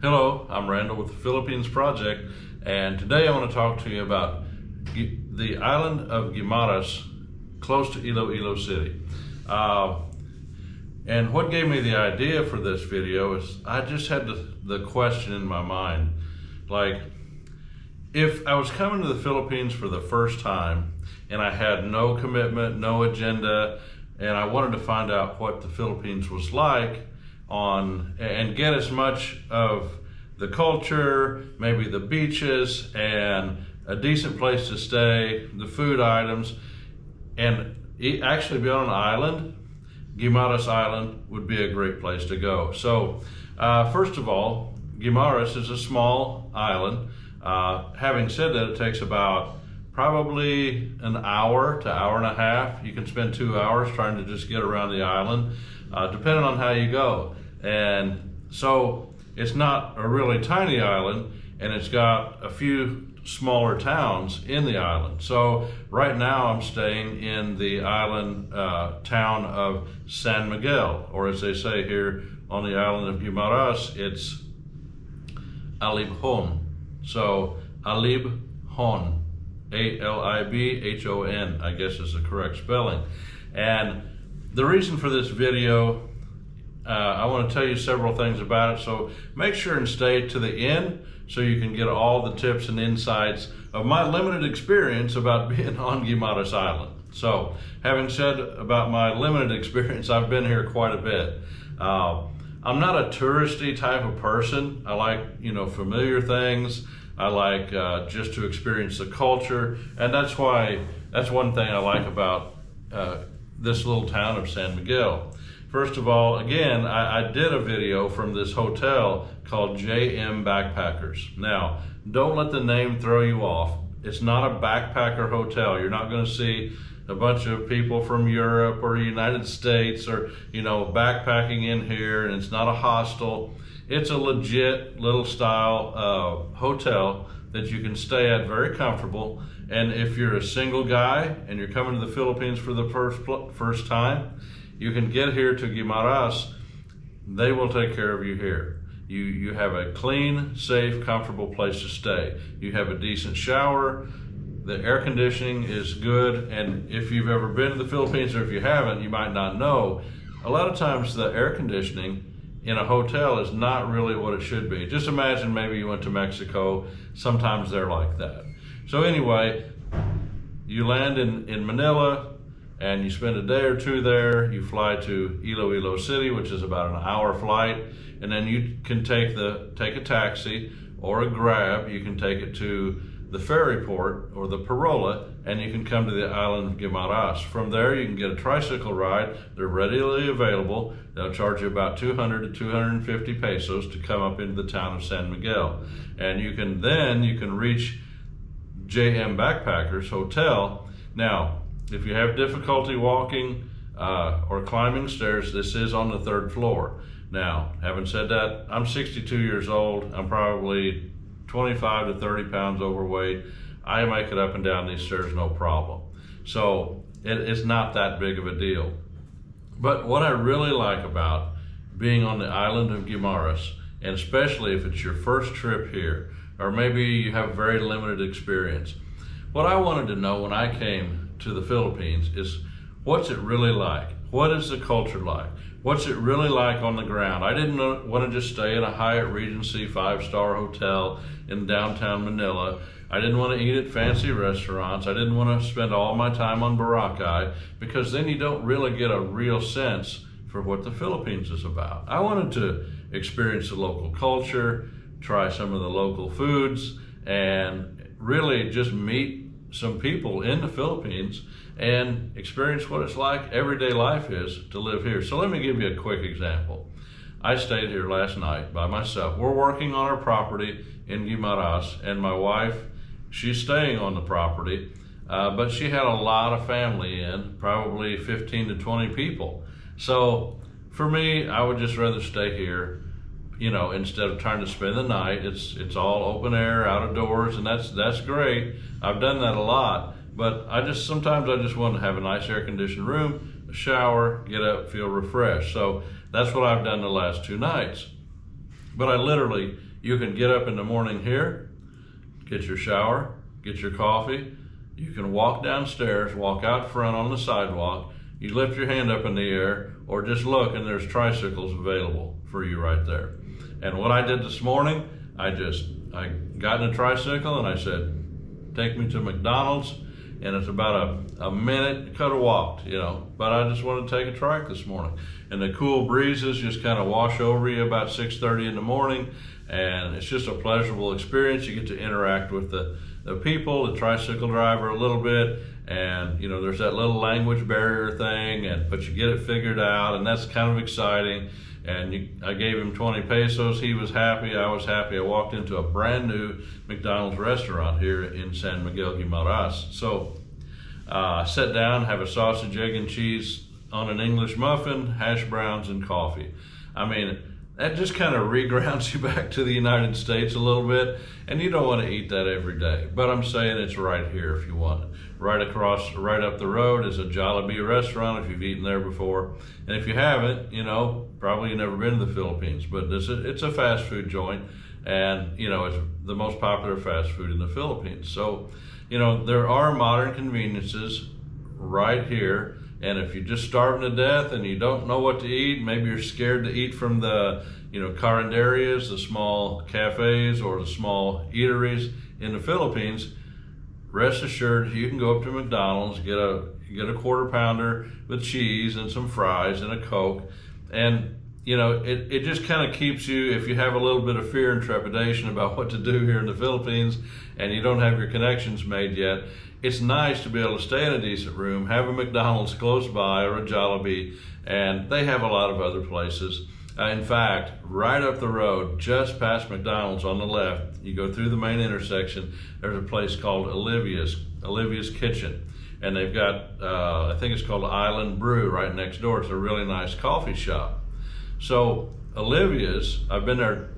Hello, I'm Randall with the Philippines Project, and today I want to talk to you about the island of Guimaras, close to Iloilo City. And what gave me the idea for this video is I just had the question in my mind, like, if I was coming to the Philippines for the first time and I had no commitment, no agenda, and I wanted to find out what the Philippines was like and get as much of the culture, maybe the beaches and a decent place to stay, the food items, and actually be on an island, Guimaras Island would be a great place to go. So first of all, Guimaras is a small island. Having said that, it takes about probably an hour to hour and a half. You can spend 2 hours trying to just get around the island, depending on how you go. And so it's not a really tiny island, and it's got a few smaller towns in the island. So right now I'm staying in the island town of San Miguel, or as they say here on the island of Guimaras, it's Alibhon. So Alibhon, A-L-I-B-H-O-N, I guess is the correct spelling. And the reason for this video, I want to tell you several things about it, so make sure and stay to the end so you can get all the tips and insights of my limited experience about being on Guimaras Island. So, having said about my limited experience, I've been here quite a bit. I'm not a touristy type of person. I like, familiar things. I like just to experience the culture, and that's one thing I like about this little town of San Miguel. First of all, again, I did a video from this hotel called JM Backpackers. Now, don't let the name throw you off. It's not a backpacker hotel. You're not going to see a bunch of people from Europe or United States or, backpacking in here, and it's not a hostel. It's a legit little style hotel that you can stay at, very comfortable. And if you're a single guy and you're coming to the Philippines for the first time, you can get here to Guimaras. They will take care of you here. You have a clean, safe, comfortable place to stay. You have a decent shower. The air conditioning is good. And if you've ever been to the Philippines, or if you haven't, you might not know, a lot of times the air conditioning in a hotel is not really what it should be. Just imagine maybe you went to Mexico. Sometimes they're like that. So anyway, you land in Manila, and you spend a day or two there. You fly to Iloilo City, which is about an hour flight, and then you can take a taxi or a Grab. You can take it to the ferry port or the Parola, and you can come to the island of Guimaras. From there, you can get a tricycle ride. They're readily available. They'll charge you about 200 to 250 pesos to come up into the town of San Miguel, and you can reach JM Backpackers Hotel. Now, if you have difficulty walking or climbing stairs, this is on the 3rd floor. Now, having said that, I'm 62 years old. I'm probably 25 to 30 pounds overweight. I make it up and down these stairs no problem. So it's not that big of a deal. But what I really like about being on the island of Guimaras, and especially if it's your first trip here, or maybe you have very limited experience, what I wanted to know when I came to the Philippines is, what's it really like? What is the culture like? What's it really like on the ground? I didn't want to just stay in a Hyatt Regency 5-star hotel in downtown Manila. I didn't want to eat at fancy restaurants. I didn't want to spend all my time on Boracay, because then you don't really get a real sense for what the Philippines is about. I wanted to experience the local culture, try some of the local foods, and really just meet some people in the Philippines and experience what it's like, everyday life is, to live here. So let me give you a quick example. I stayed here last night by myself. We're working on our property in Guimaras, and my wife, she's staying on the property, but she had a lot of family in, probably 15 to 20 people. So for me, I would just rather stay here, instead of trying to spend the night. It's all open air, out of doors, and that's great. I've done that a lot, but sometimes I just want to have a nice air conditioned room, a shower, get up, feel refreshed. So that's what I've done the last 2 nights. But you can get up in the morning here, get your shower, get your coffee. You can walk downstairs, walk out front on the sidewalk. You lift your hand up in the air, or just look, and there's tricycles available for you right there. And what I did this morning, I got in a tricycle and I said, take me to McDonald's, and it's about a minute. Could have walked, but I just wanted to take a trike this morning. And the cool breezes just kind of wash over you about 6:30 in the morning, and it's just a pleasurable experience. You get to interact with the people, the tricycle driver a little bit, and there's that little language barrier thing, but you get it figured out, and that's kind of exciting. And I gave him 20 pesos. He was happy. I was happy. I walked into a brand new McDonald's restaurant here in San Miguel, Guimaras. So I sat down, have a sausage, egg, and cheese on an English muffin, hash browns, and coffee. I mean, that just kind of regrounds you back to the United States a little bit, and you don't want to eat that every day. But I'm saying it's right here if you want it. Right up the road is a Jollibee restaurant if you've eaten there before. And if you haven't, probably you've never been to the Philippines, but it's a fast food joint, and it's the most popular fast food in the Philippines. So, there are modern conveniences right here. And if you're just starving to death and you don't know what to eat, maybe you're scared to eat from the, carinderias, the small cafes, or the small eateries in the Philippines, rest assured you can go up to McDonald's, get a quarter pounder with cheese and some fries and a Coke. And, it just kind of keeps you, if you have a little bit of fear and trepidation about what to do here in the Philippines and you don't have your connections made yet, it's nice to be able to stay in a decent room, have a McDonald's close by or a Jollibee, and they have a lot of other places. In fact, right up the road, just past McDonald's on the left, you go through the main intersection, there's a place called Olivia's Kitchen. And they've got, I think it's called Island Brew right next door. It's a really nice coffee shop. So Olivia's, I've been there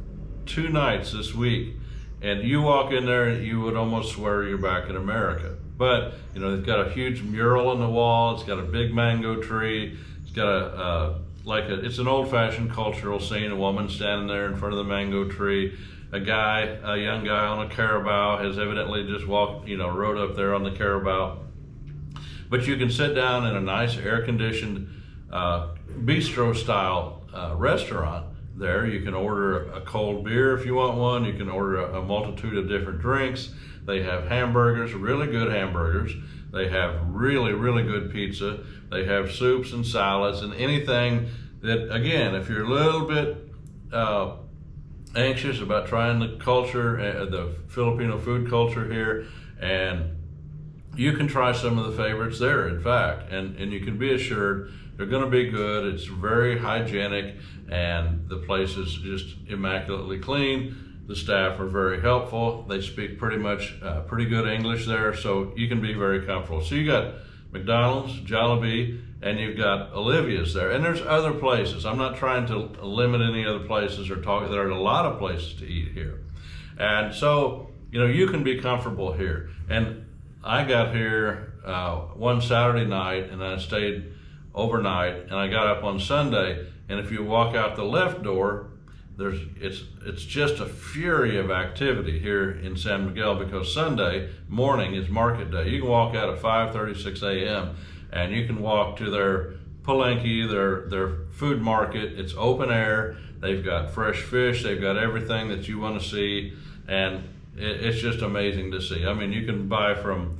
2 nights this week, and you walk in there and you would almost swear you're back in America. But, they've got a huge mural on the wall. It's got a big mango tree. It's got it's an old-fashioned cultural scene. A woman standing there in front of the mango tree. A young guy on a carabao has evidently just rode up there on the carabao. But you can sit down in a nice air-conditioned bistro-style restaurant there. You can order a cold beer if you want one. You can order a multitude of different drinks. They have hamburgers, really good hamburgers. They have really, really good pizza. They have soups and salads and anything that, again, if you're a little bit anxious about trying the culture, the Filipino food culture here, and you can try some of the favorites there, in fact, and you can be assured they're going to be good. It's very hygienic, and the place is just immaculately clean. The staff are very helpful. They speak pretty good English there, so you can be very comfortable. So you got McDonald's, Jollibee, and you've got Olivia's there. And there's other places. I'm not trying to limit any other places or talk. There are a lot of places to eat here. And so, you can be comfortable here. And I got here one Saturday night, and I stayed overnight, and I got up on Sunday. And if you walk out the left door, it's just a fury of activity here in San Miguel, because Sunday morning is market day. You can walk out at 5:36 a.m. and you can walk to their palenque, their food market. It's open air. They've got fresh fish. They've got everything that you want to see, and it's just amazing to see. I mean, you can buy from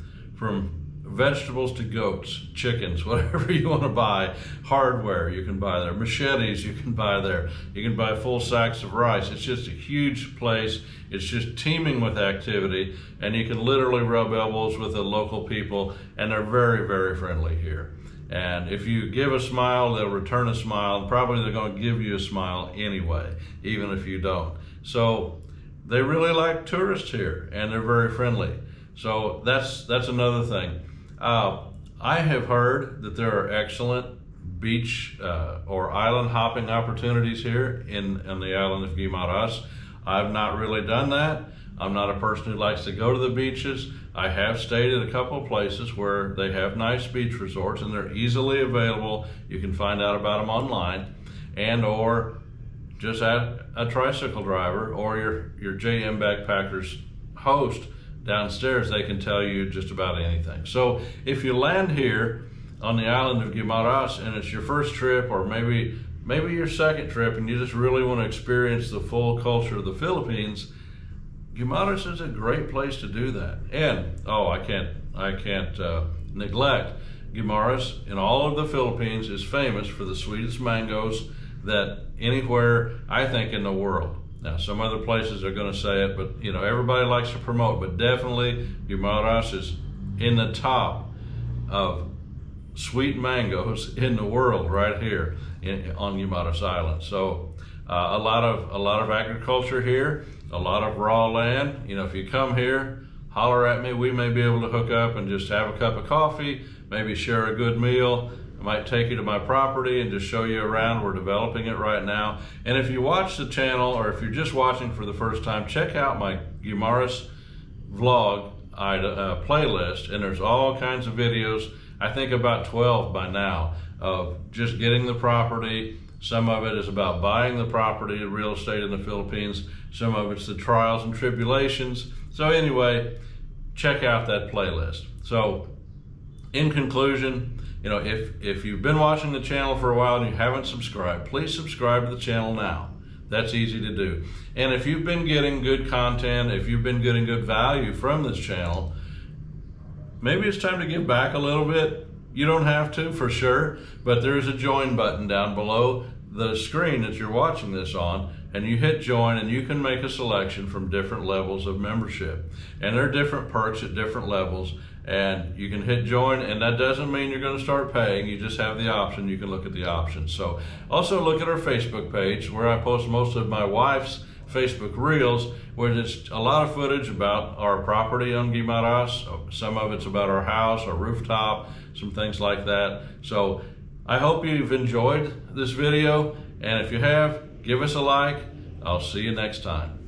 vegetables to goats, chickens, whatever you want to buy. Hardware you can buy there. Machetes you can buy there. You can buy full sacks of rice. It's just a huge place. It's just teeming with activity, and you can literally rub elbows with the local people, and they're very, very friendly here. And if you give a smile, they'll return a smile, and probably they're going to give you a smile anyway, even if you don't. So they really like tourists here, and they're very friendly. So that's another thing. I have heard that there are excellent beach or island hopping opportunities here on the island of Guimaras. I've not really done that. I'm not a person who likes to go to the beaches. I have stayed at a couple of places where they have nice beach resorts, and they're easily available. You can find out about them online, or just ask a tricycle driver or your JM Backpackers host downstairs. They can tell you just about anything. So if you land here on the island of Guimaras and it's your first trip, or maybe your second trip, and you just really want to experience the full culture of the Philippines, Guimaras is a great place to do that. And I can't neglect Guimaras in all of the Philippines is famous for the sweetest mangoes that anywhere, I think, in the world. Now, some other places are going to say it, but everybody likes to promote. But definitely, Guimaras is in the top of sweet mangoes in the world, right here on Guimaras Island. So, a lot of agriculture here, a lot of raw land. If you come here, holler at me. We may be able to hook up and just have a cup of coffee, maybe share a good meal. I might take you to my property and just show you around. We're developing it right now. And if you watch the channel, or if you're just watching for the first time, check out my Guimaras vlog playlist, and there's all kinds of videos, I think about 12 by now, of just getting the property. Some of it is about buying the property, real estate in the Philippines. Some of it's the trials and tribulations. So anyway, check out that playlist. So in conclusion, if you've been watching the channel for a while and you haven't subscribed, please subscribe to the channel now. That's easy to do. And if you've been getting good content, if you've been getting good value from this channel, maybe it's time to give back a little bit. You don't have to, for sure, but there's a join button down below the screen that you're watching this on, and you hit join and you can make a selection from different levels of membership. And there are different perks at different levels, and you can hit join, and that doesn't mean you're going to start paying. You just have the option. You can look at the options. So also look at our Facebook page, where I post most of my wife's Facebook Reels, where there's a lot of footage about our property on Guimaras. Some of it's about our house, our rooftop, some things like that. So I hope you've enjoyed this video, and if you have, give us a like. I'll see you next time.